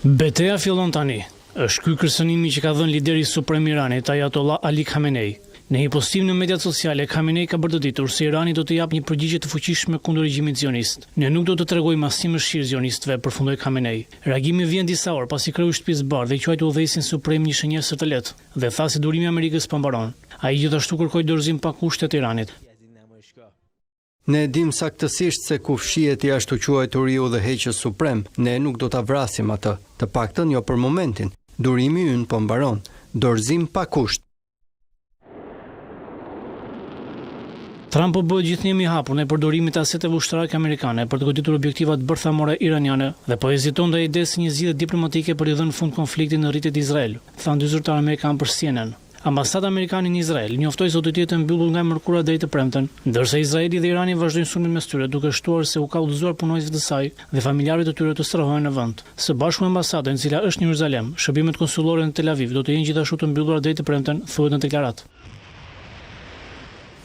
Betejë fillon tani. Është ky kërcënimi që ka dhënë lideri suprem i Iranit, Ayatollah Ali Khamenei. Në një postim në mediat sociale, Khamenei ka bërë të ditur se Irani do të japë një përgjigje të fuqishme kundër regjimit zionist. Ne nuk do të tregojmë asnjë mëshirë zionistëve, përfundoi Khamenei. Reagimi vjen disa orë pasi kreu i shtëpisë bardhë quajti udhëheqësin suprem një shënjesë të lehtë dhe tha se durimi i Amerikës po mbaron. Ai gjithashtu kërkoi dorëzim pa kushte të Iranit. Ne dim saktësisht se ku fshihet jashtë quajturi udhëheqës suprem, ne nuk do ta vrasim atë, të paktën jo për momentin. Durimi ynë po mbaron, dorëzim pa kusht. Trump po bëhet gjithnjëmi i hapur në përdorimin të aseteve ushtarake amerikane për të goditur objektivat bërthamore iraniane dhe po heziton ndaj idesë një zgjidhje diplomatike për i dhënë fund konfliktit në rritje të Izrael, thanë dy zyrtarë amerikanë për CNN. Ambasada amerikane në Izrael njoftoi se do të jetë mbyllur nga mërkura deri të premten, ndërsa Izraeli dhe Irani vazhdojnë sulmin mes tyre, duke shtuar se u ka udhëzuar punonjësve të saj dhe familjarët e tyre të strehojnë në vend. Së bashku me ambasadën, e cila është në Jeruzalem, shërbimet konsullore në Tel Aviv do të jenë gjithashtu të mbyllura deri të premten, thuhet në deklaratë.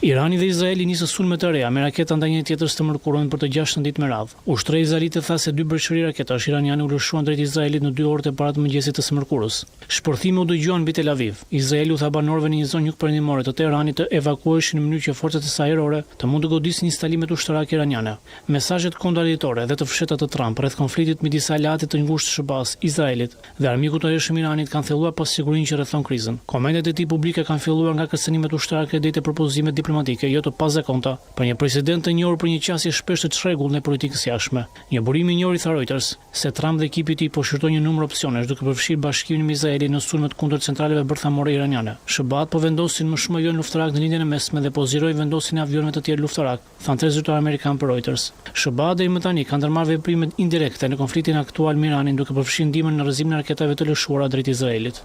Irani dhe Izraeli nisën sulme të reja me raketa ndaj njëri tjetrës të mërkurën për të 6 ditë me radhë. Ushtria izraelite tha se 2 bërshëri raketash iraniane u lëshuan drejt Izraelit në 2 orët e para të mëngjesit të së mërkurës. Shpërthime u dëgjuan mbi Tel Aviv. Izraeli u tha banorëve në një zonë jugperëndimore të Teheranit të evakuoheshin në mënyrë që forcat e saj ajrore të mund të godisin instalimet ushtarake iraniane. Mesazhet kontradiktorë dhe të fshehta të Trump rreth konfliktit midis aleatit të ngushtë Shëbaz, Izraelit dhe armikut të rreshëm Iranit kanë thelluar pas sigurinë që rrethon krizën. Komentet e tij publike kanë filluar nga kërcënimet ushtarake deri te propozimet diplomatike jo të pazakonta për një president të njohur për një qasje shpesh të çrregull në politikës jashtme. Një burim i njohur i tha Reuters se Trump dhe ekipi i tij po shërtojnë një numër opsionesh duke përfshirë bashkimin me Izraelin në sulmet kundër centraleve bërthamore iraniane. SBA-t po vendosin më shumë avion luftarak në lindjen e mesme dhe po zgjidhojnë vendosjen e avionëve të tjerë luftarak, thanë 3 zyrtarë amerikanë për Reuters. SBA deri më tani ka ndërmarrë veprime indirekte në konfliktin aktual me Iranin duke përfshirë ndihmën në rrëzimin e raketave të lëshuara drejt Izraelit.